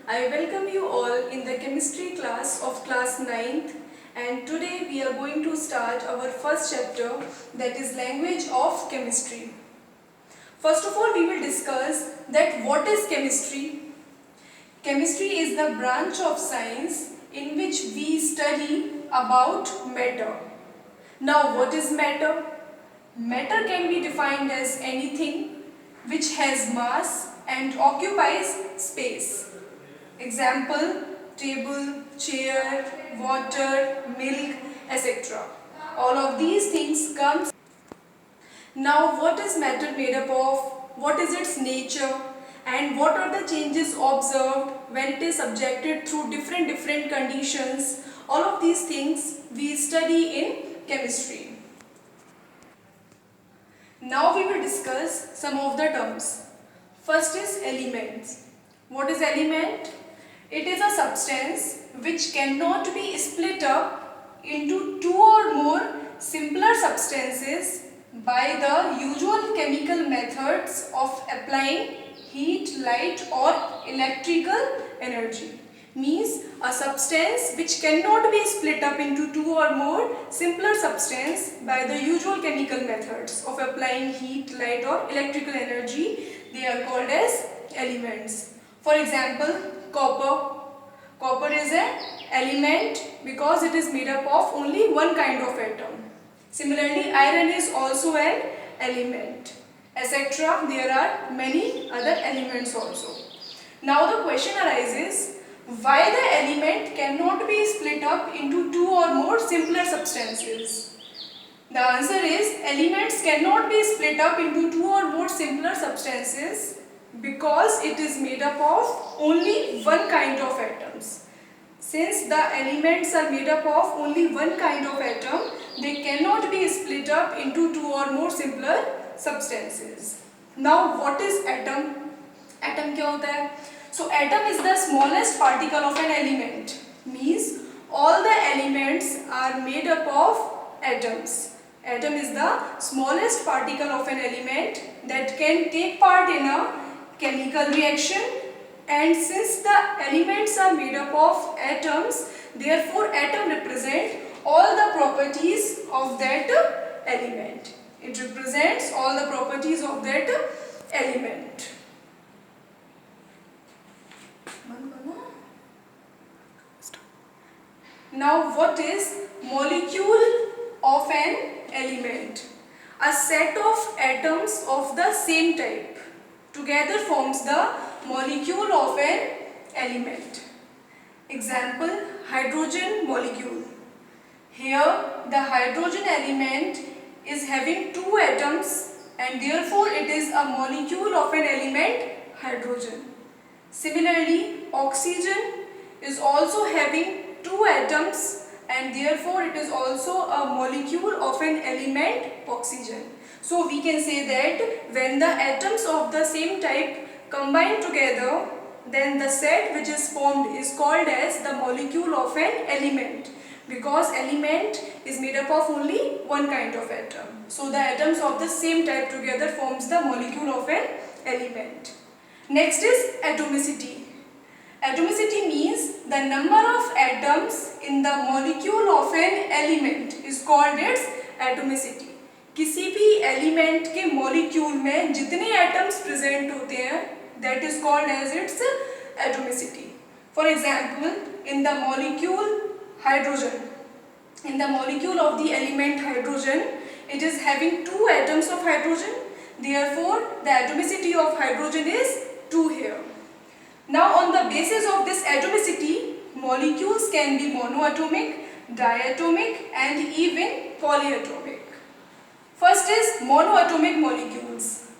I welcome you all in the chemistry class of class 9th, and today we are going to start our first chapter, that is language of chemistry. First of all, we will discuss that what is chemistry. Chemistry is the branch of science in which we study about matter. Now what is matter? Matter can be defined as anything which has mass and occupies space. Example, table, chair, water, milk, etc. All of these things comes. Now what is matter made up of? What is its nature? And what are the changes observed when it is subjected through different conditions? All of these things we study in chemistry. Now we will discuss some of the terms. First is elements. What is element? It is a substance which cannot be split up into two or more simpler substances by the usual chemical methods of applying heat, light or electrical energy. Means a substance which cannot be split up into two or more simpler substance by the usual chemical methods of applying heat, light or electrical energy. They are called as elements. For example, copper. Copper is an element because it is made up of only one kind of atom. Similarly, iron is also an element, etc. There are many other elements also. Now the question arises, why the element cannot be split up into two or more simpler substances? The answer is, elements cannot be split up into two or more simpler substances because it is made up of only one kind of atoms. Since the elements are made up of only one kind of atom, they cannot be split up into two or more simpler substances. Now what is atom? Atom क्या होता है? So atom is the smallest particle of an element. Means all the elements are made up of atoms. Atom is the smallest particle of an element that can take part in a chemical reaction, and since the elements are made up of atoms, therefore atom represents all the properties of that element. It represents all the properties of that element. Now what is molecule of an element? A set of atoms of the same type together forms the molecule of an element. Example, hydrogen molecule. Here the hydrogen element is having two atoms and therefore it is a molecule of an element hydrogen. Similarly, oxygen is also having two atoms and therefore it is also a molecule of an element oxygen. So we can say that when the atoms of the same type combine together, then the set which is formed is called as the molecule of an element, because element is made up of only one kind of atom. So the atoms of the same type together forms the molecule of an element. Next is atomicity. Atomicity means the number of atoms in the molecule of an element is called its atomicity. किसी भी element के molecule में जितने atoms present होते हैं, that is called as its atomicity. For example, in the molecule hydrogen, in the molecule of the element hydrogen, it is having two atoms of hydrogen. Therefore, the atomicity of hydrogen is 2 here. Now, on the basis of this atomicity, molecules can be monoatomic, diatomic, and even polyatomic. First is monoatomic molecules.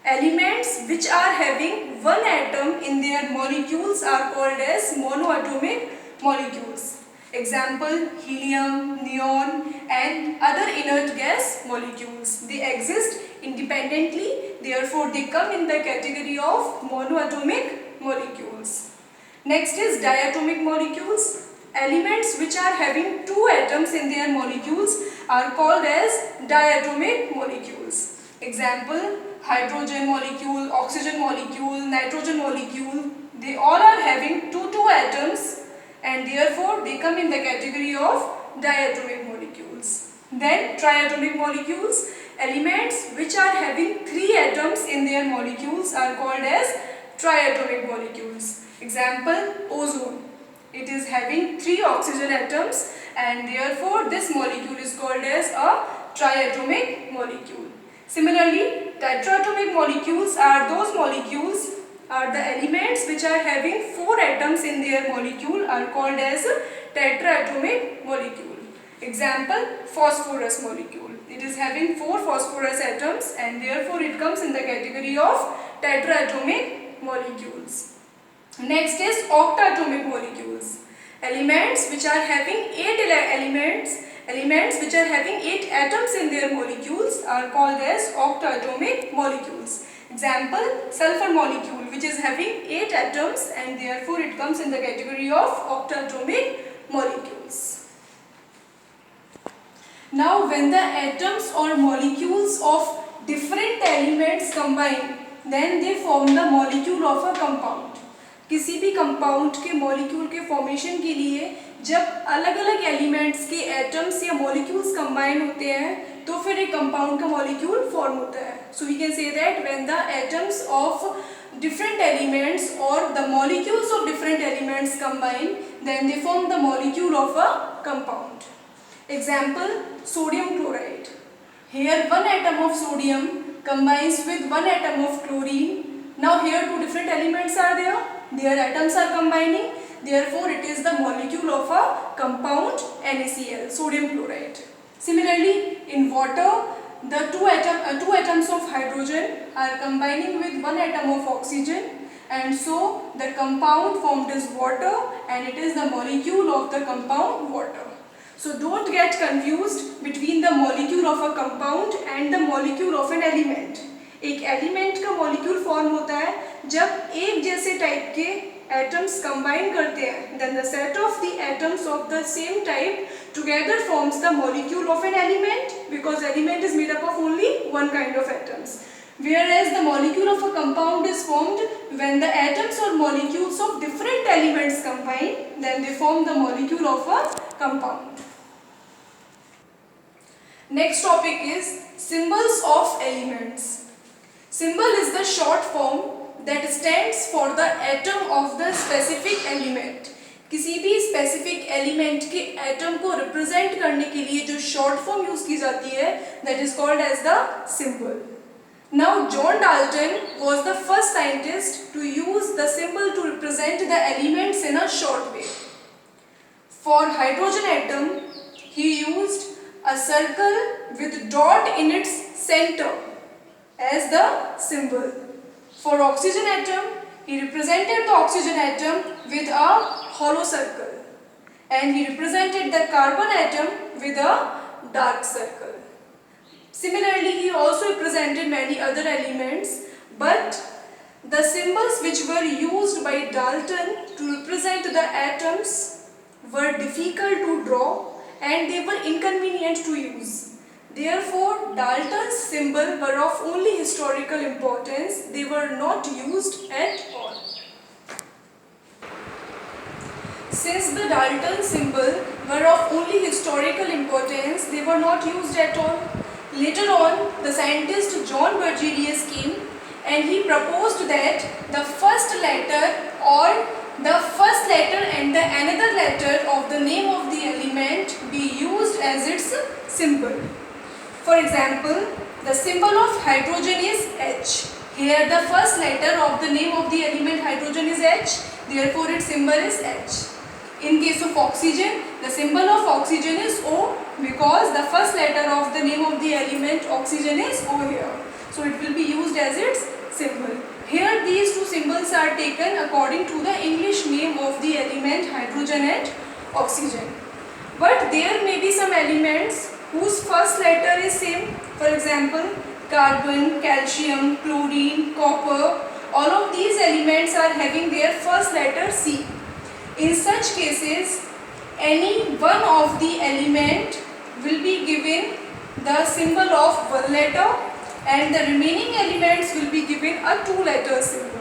Elements which are having one atom in their molecules are called as monoatomic molecules. Example, helium, neon and other inert gas molecules. They exist independently, therefore they come in the category of monoatomic molecules. Next is diatomic molecules. Elements which are having two atoms in their molecules are called as diatomic molecules. Example, hydrogen molecule, oxygen molecule, nitrogen molecule, they all are having two atoms, and therefore they come in the category of diatomic molecules. Then triatomic molecules, elements which are having 3 atoms in their molecules are called as triatomic molecules. Example, ozone. It is having 3 oxygen atoms, and therefore this molecule is called as a triatomic molecule. Similarly, tetratomic molecules are those molecules, are the elements which are having 4 atoms in their molecule are called as tetratomic molecule. Example, phosphorus molecule. It is having 4 phosphorus atoms, and therefore it comes in the category of tetratomic molecules. Next is octatomic molecules. Elements which are having 8 elements which are having 8 atoms in their molecules are called as octatomic molecules. Example, sulfur molecule, which is having 8 atoms, and therefore it comes in the category of octatomic molecules. Now, when the atoms or molecules of different elements combine, then they form the molecule of a compound. किसी भी compound के molecule के formation के लिए जब अलग अलग elements के एटम्स या मॉलिक्यूल्स कंबाइन होते हैं तो फिर एक कंपाउंड का मॉलिक्यूल फॉर्म होता है. So we can say that when the atoms of different elements or the molecules of different elements combine, then they form the molecule of a compound. Example, sodium chloride. Here one atom of sodium combines with one atom of chlorine. Now here 2 different elements are there. Their atoms are combining. Therefore, it is the molecule of a compound NaCl, sodium chloride. Similarly, in water, the two atoms of hydrogen are combining with one atom of oxygen, and so the compound formed is water, and it is the molecule of the compound water. So don't get confused between the molecule of a compound and the molecule of an element. एक element का molecule form होता है जब एक जैसे type के atoms combine करते हैं, then the set of the atoms of the same type together forms the molecule of an element, because element is made up of only one kind of atoms. Whereas the molecule of a compound is formed when the atoms or molecules of different elements combine, then they form the molecule of a compound. Next topic is symbols of elements. Symbol is the short form that stands for the atom of the specific element. किसी भी specific element के atom को represent करने के लिए जो short form use की जाती है, that is called as the symbol. Now, John Dalton was the first scientist to use the symbol to represent the elements in a short way. For hydrogen atom, he used a circle with dot in its center as the symbol. For oxygen atom, he represented the oxygen atom with a hollow circle, and he represented the carbon atom with a dark circle. Similarly, he also represented many other elements, but the symbols which were used by Dalton to represent the atoms were difficult to draw and they were inconvenient to use. Therefore, Dalton's symbol were of only historical importance. They were not used at all. Since the Dalton symbol were of only historical importance, they were not used at all. Later on, the scientist John Bergelius came and he proposed that the first letter and the another letter of the name of the element be used as its symbol. For example, the symbol of hydrogen is H. Here the first letter of the name of the element hydrogen is H, therefore its symbol is H. In case of oxygen, the symbol of oxygen is O, because the first letter of the name of the element oxygen is O here. So it will be used as its symbol. Here these two symbols are taken according to the English name of the element hydrogen and oxygen. But there may be some elements whose first letter is same. For example, carbon, calcium, chlorine, copper, all of these elements are having their first letter C. In such cases, any one of the element will be given the symbol of one letter, and the remaining elements will be given a 2-letter symbol.